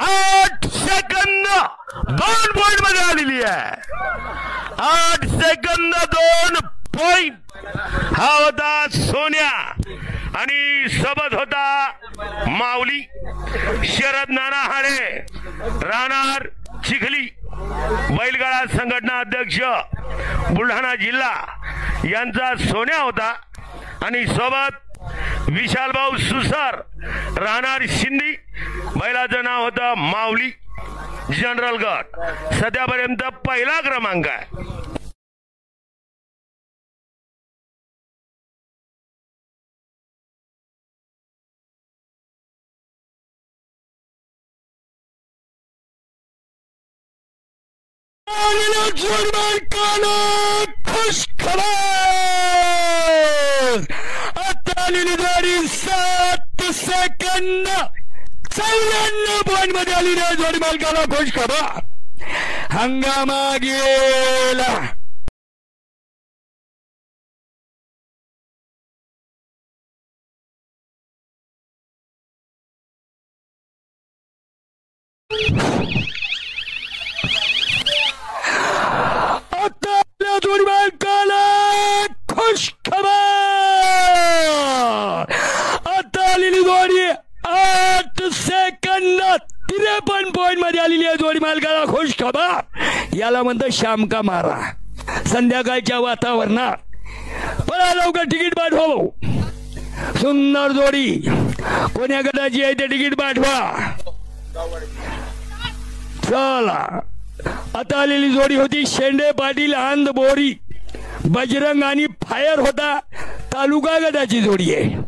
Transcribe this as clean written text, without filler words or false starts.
आठ second 2 point मध्ये आलेली आहे। 8 सेकंद 2 पॉइंट हा होता सोन्या आणि सोबत होता माऊली। शरद नानाहाळे राहणार चिखली बैलगाडा संघटना अध्यक्ष बुलढाणा जिल्हा यांचा सोन्या होता आणि सोबत विशाल भाऊ सुसर राहणार शिंदी बैलाचं नाव होतं माऊली जनरल गट। सध्यापर्यंत पहिला क्रमांक आहे। खुश खबर आता आलेली जोडी 7 सेकंद 94 पॉइंट मध्ये आली रे जोडी मालकाला खुश खबर। हंगामा गेला। जोडी मालकाला खुश खबर आता आलेली जोडी 8 सेकंद 53 पॉइंट मध्ये आलेली आहे जोडी मालकाला खुश खबर। याला म्हणतं श्याम का मारा। संध्याकाळच्या वातावरणात पळा लवकर तिकीट पाठवा भाऊ। सुंदर जोडी कोण्या गटाची आहे ते तिकीट पाठवा। चला आता आलेली जोडी होती शेंडे पाटील आंध बोरी बजरंग आणि फायर होता तालुका गटाची जोडी आहे।